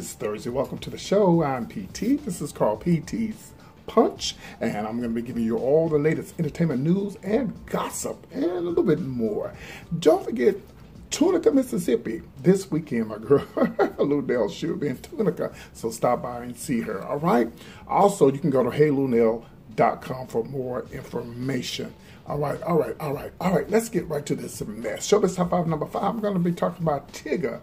is Thursday. Welcome to the show. I'm PT. This is called PT's Punch, and I'm going to be giving you all the latest entertainment news and gossip and a little bit more. Don't forget, Tunica, Mississippi this weekend. My girl, Lunell, should be in Tunica, so stop by and see her. All right. Also, you can go to heylunell.com for more information. All right. Let's get right to this mess. Showbiz Top 5 number 5. I'm going to be talking about Tigger.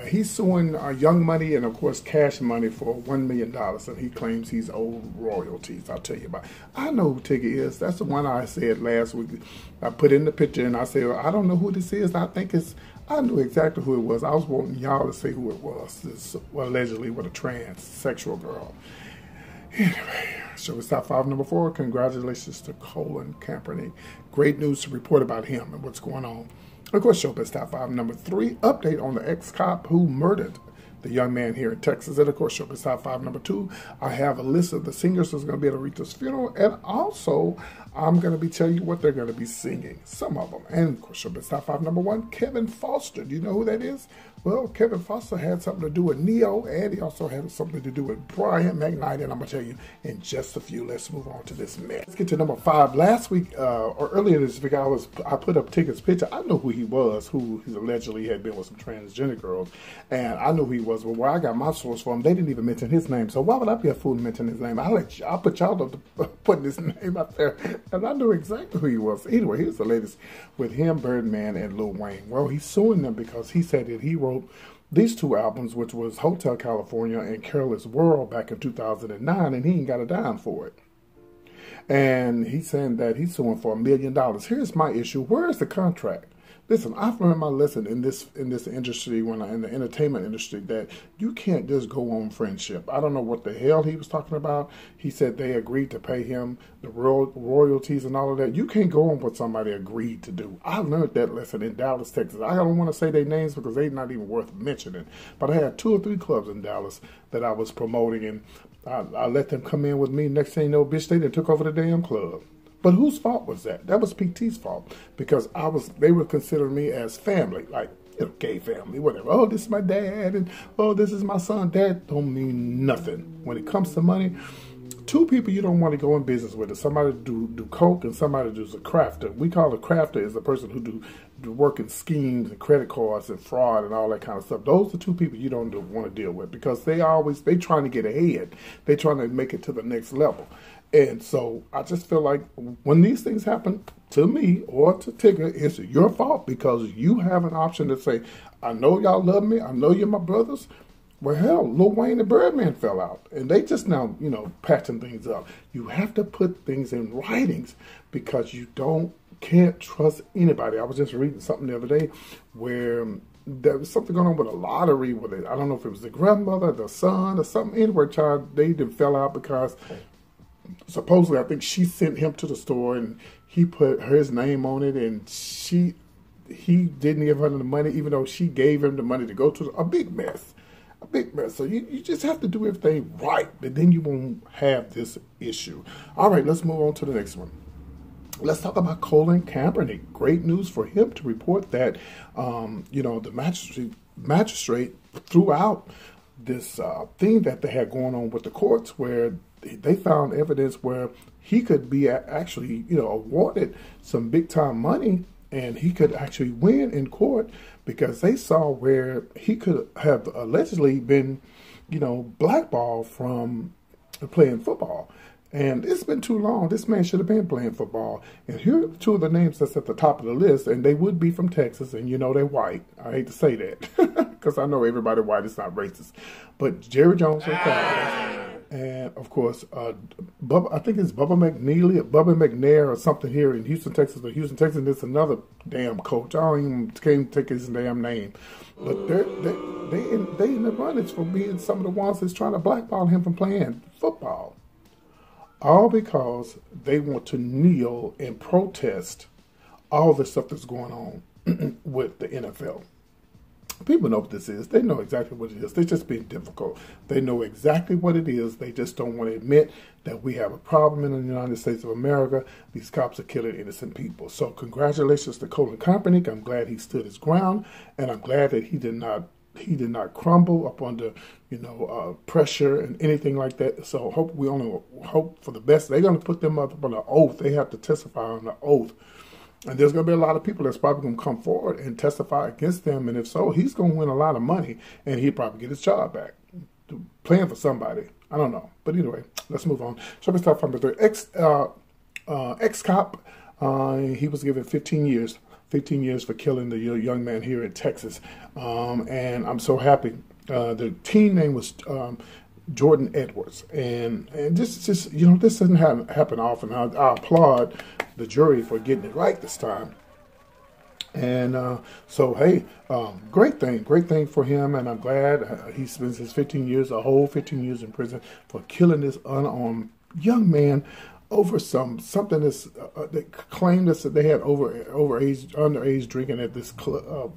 He's suing Young Money and, of course, Cash Money for $1 million, and he claims he's owed royalties. I'll tell you about it. I know who Tigger is. That's the one I said last week. I put in the picture, and I said, well, I don't know who this is. I knew exactly who it was. I was wanting y'all to say who it was. This allegedly with a transsexual girl. Anyway, Showbiz Top 5 number 4. Congratulations to Colin Kaepernick. Great news to report about him and what's going on. Of course, Showbiz Top 5 number 3, update on the ex-cop who murdered the young man here in Texas. And of course, Showbiz Top 5 number 2, I have a list of the singers who's going to be at Aretha's funeral. And also, I'm going to be telling you what they're going to be singing, some of them. And of course, Showbiz Top 5 number 1, Kevin Foster. Do you know who that is? Well, Kevin Foster had something to do with Neyo, and he also had something to do with Brian McKnight, and I'm going to tell you in just a few. Let's move on to this mess. Let's get to number 5. Last week, or earlier this week, I put up Tigger's picture. I know who he was, who he allegedly had been with some transgender girls, and I knew who he was, but where I got my source from, they didn't even mention his name, so why would I be a fool to mention his name? I'll put y'all to putting his name out there, and I knew exactly who he was. Anyway, here's the latest with him, Birdman, and Lil Wayne. Well, he's suing them because he said that he wrote these two albums, which was Hotel California and Careless World, back in 2009, and he ain't got a dime for it. And he's saying that he's suing for $1 million. Here's my issue. Where is the contract? Listen, I've learned my lesson in this industry, in the entertainment industry, that you can't just go on friendship. I don't know what the hell he was talking about. He said they agreed to pay him the royalties and all of that. You can't go on what somebody agreed to do. I learned that lesson in Dallas, Texas. I don't want to say their names because they're not even worth mentioning. But I had 2 or 3 clubs in Dallas that I was promoting, and I let them come in with me. Next thing you know, bitch, they done took over the damn club. But whose fault was that? That was PT's fault, because they were considering me as family, like, gay family, whatever. Oh, this is my dad, and oh, this is my son. That don't mean nothing. When it comes to money, 2 people you don't want to go in business with is somebody do coke and somebody does a crafter. We call a crafter is the person who do work in schemes and credit cards and fraud and all that kind of stuff. Those are 2 people you don't want to deal with, because they trying to get ahead. They trying to make it to the next level. And so I just feel like when these things happen to me or to Tigger, it's your fault, because you have an option to say, I know y'all love me. I know you're my brothers. Well, hell, Lil Wayne and Birdman fell out, and they just now, patching things up. You have to put things in writings, because you can't trust anybody. I was just reading something the other day where there was something going on with a lottery with it. I don't know if it was the grandmother, the son, or something. Anyway, child, they didn't fell out because supposedly, I think she sent him to the store and he put his name on it, and he didn't give her the money, even though she gave him the money to go to a big mess. A big mess. So you just have to do everything right, but then you won't have this issue. All right, let's move on to the next one. Let's talk about Colin Kaepernick. Great news for him to report that, the magistrate threw out this thing that they had going on with the courts, where they found evidence where he could be actually, awarded some big time money, and he could actually win in court, because they saw where he could have allegedly been, blackballed from playing football. And it's been too long. This man should have been playing football. And here are 2 of the names that's at the top of the list, and they would be from Texas, and they're white. I hate to say that, because I know everybody white is not racist. But Jerry Jones from Texas. And, of course, I think it's Bubba McNair or something here in Houston, Texas. But Houston, Texas, there's another damn coach. Can't take his damn name. But they in the runnings for being some of the ones that's trying to blackball him from playing football. All because they want to kneel and protest all the stuff that's going on with the NFL. People know what this is. They know exactly what it is. They're just being difficult. They know exactly what it is. They just don't want to admit that we have a problem in the United States of America. These cops are killing innocent people. So congratulations to Colin Kaepernick. I'm glad he stood his ground, and I'm glad that he did not he did not crumble up under, pressure and anything like that. So we only hope for the best. They're going to put them up on an oath. They have to testify on the oath. And there's going to be a lot of people that's probably going to come forward and testify against them. And if so, he's going to win a lot of money, and he'll probably get his job back. Playing for somebody. I don't know. But anyway, let's move on. So let's start from the ex-cop. He was given 15 years. 15 years for killing the young man here in Texas. And I'm so happy. The teen name was Jordan Edwards. And this just, this doesn't happen often. I applaud the jury for getting it right this time. And so, hey, great thing for him. And I'm glad he spends his 15 years, a whole 15 years in prison for killing this unarmed young man over something that's they claimed that they had underage drinking at this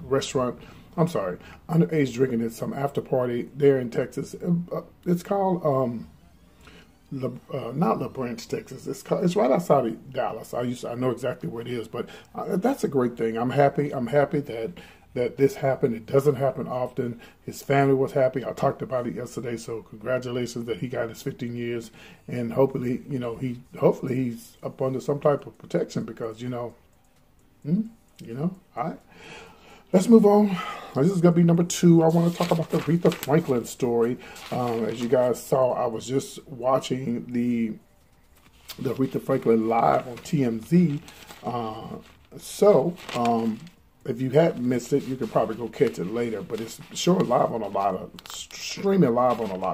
restaurant. I'm sorry, underage drinking at some after party there in Texas. It's called not La Branch, Texas. It's right outside of Dallas. I know exactly where it is, but that's a great thing. I'm happy that this happened. It doesn't happen often. His family was happy. I talked about it yesterday. So congratulations that he got his 15 years, and hopefully he's up under some type of protection because all right. Let's move on. This is going to be number 2. I want to talk about the Aretha Franklin story. As you guys saw, I was just watching the Aretha Franklin live on TMZ. If you hadn't missed it, you could probably go catch it later. But it's streaming live on a lot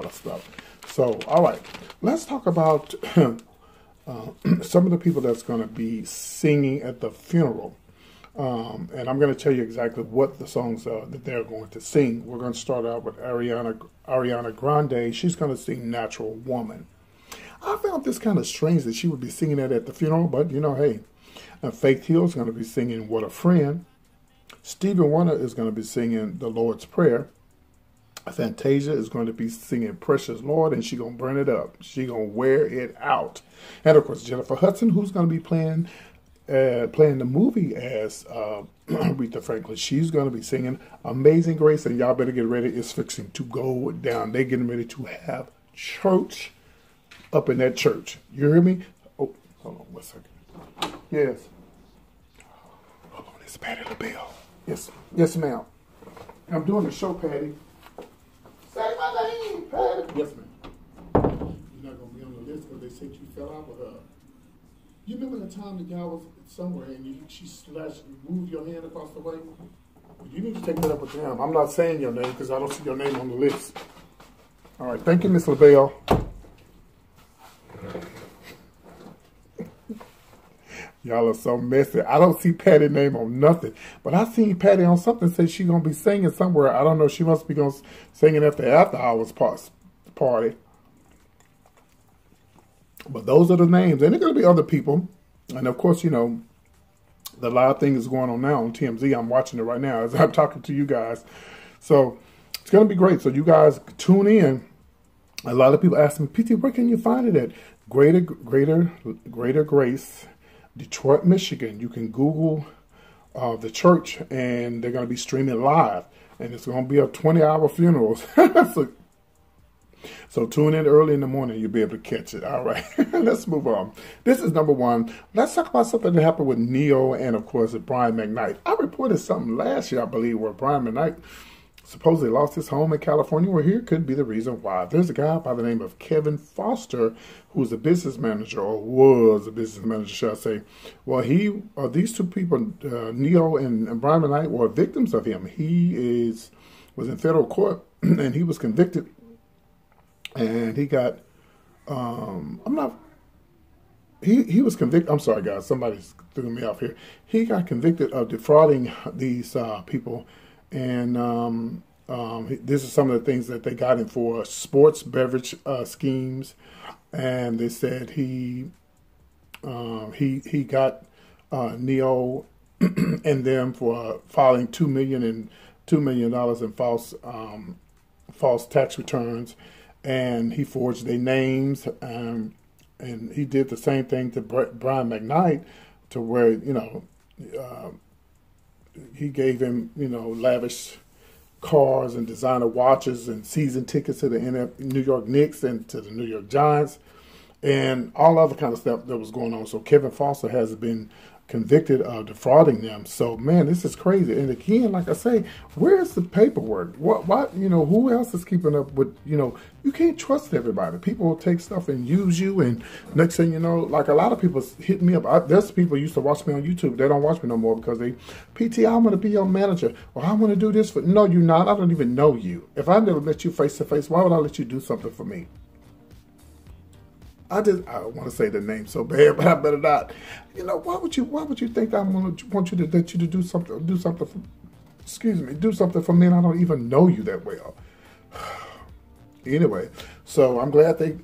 of stuff. So, all right, let's talk about some of the people that's going to be singing at the funeral. And I'm going to tell you exactly what the songs are that they're going to sing. We're going to start out with Ariana Grande. She's going to sing Natural Woman. I found this kind of strange that she would be singing that at the funeral, but hey. Faith Hill is going to be singing What a Friend. Stevie Wonder is going to be singing The Lord's Prayer. Fantasia is going to be singing Precious Lord, and she's going to burn it up. She's going to wear it out. And, of course, Jennifer Hudson, who's going to be playing the movie as Aretha Franklin. She's going to be singing Amazing Grace, and y'all better get ready. It's fixing to go down. They're getting ready to have church up in that church. You hear me? Oh, hold on 1 second. Yes. Hold on, it's Patty LaBelle. Yes, ma'am. I'm doing the show, Patty. Say my name, Patty. Yes, ma'am. You're not going to be on the list because they said you fell out with her. You remember the time the guy was somewhere and she moved your hand across the way? You need to take that up with them. I'm not saying your name because I don't see your name on the list. All right, thank you, Miss LaBelle. Y'all are so messy. I don't see Patty's name on nothing. But I seen Patty on something say she's going to be singing somewhere. I don't know. She must be going to singing at the after hours party. But those are the names. And there are going to be other people. And, of course, the live thing is going on now on TMZ. I'm watching it right now as I'm talking to you guys. So it's going to be great. So you guys tune in. A lot of people ask me, PT, where can you find it at? Greater Grace, Detroit, Michigan. You can Google the church, and they're going to be streaming live. And it's going to be a 20-hour funeral. So tune in early in the morning. You'll be able to catch it. All right. Let's move on. This is number 1. Let's talk about something that happened with Neyo and, of course, Brian McKnight. I reported something last year, I believe, where Brian McKnight supposedly lost his home in California. Well, here could be the reason why. There's a guy by the name of Kevin Foster, who's a business manager, or was a business manager, should I say. Well, these two people, Neyo and Brian McKnight, were victims of him. He was in federal court, and he was convicted. And he got, he was convicted. I'm sorry, guys. Somebody's throwing me off here. He got convicted of defrauding these people. And this is some of the things that they got him for: sports beverage schemes. And they said he got Neyo and them for filing $2 million in false tax returns. And he forged their names, and he did the same thing to Brian McKnight, to where he gave him lavish cars and designer watches and season tickets to the New York Knicks and to the New York Giants and all other kind of stuff that was going on. So Kevin Foster has been convicted of defrauding them. So man, this is crazy. And again, like I say, where's the paperwork? What who else is keeping up with, you can't trust everybody. People will take stuff and use you, and next thing you know, like a lot of people hit me up. There's people who used to watch me on YouTube. They don't watch me no more because PT, I want to be your manager, or I want to do this for, no, you're not. I don't even know you. If I never met you face to face, why would I let you do something for me? I don't want to say the name so bad, but I better not. Why would you think I want you to let you to do something do something for me, and I don't even know you that well. Anyway, so I'm glad they,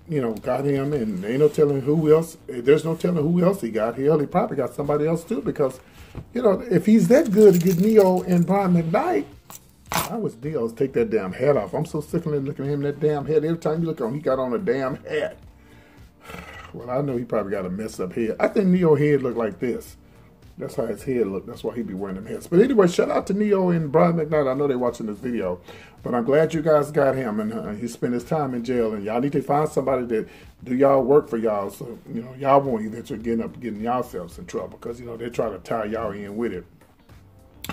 got him, and ain't no telling who else. There's no telling who else he got. Hell, he probably got somebody else too, because, if he's that good to get Neyo and Brian McKnight, I wish Neyo's take that damn hat off. I'm so sick of looking at him, that damn head. Every time you look on, he got on a damn hat. Well, I know he probably got a messed up head. I think Neyo's head looked like this. That's how his head looked. That's why he be wearing them hats. But anyway, shout out to Neyo and Brian McKnight. I know they're watching this video. But I'm glad you guys got him, and he spent his time in jail. And y'all need to find somebody that do y'all work for y'all, so y'all won't eventually getting yourselves in trouble, because they're trying to tie y'all in with it.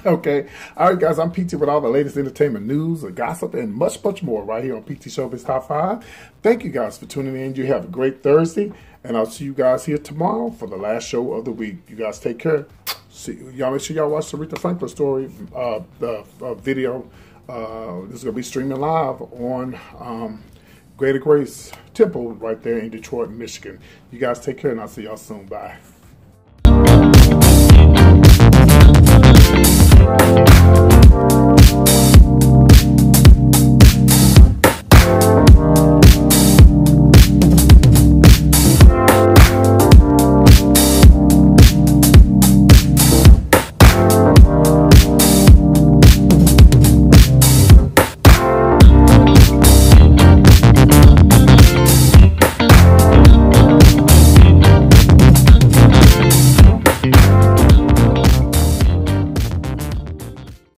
Okay. All right, guys, I'm PT with all the latest entertainment news, gossip, and much, much more right here on PT Showbiz Top 5. Thank you guys for tuning in. You have a great Thursday, and I'll see you guys here tomorrow for the last show of the week. You guys take care. See y'all. Make sure y'all watch the Aretha Franklin story, the video. This is going to be streaming live on Greater Grace Temple right there in Detroit, Michigan. You guys take care, and I'll see y'all soon. Bye.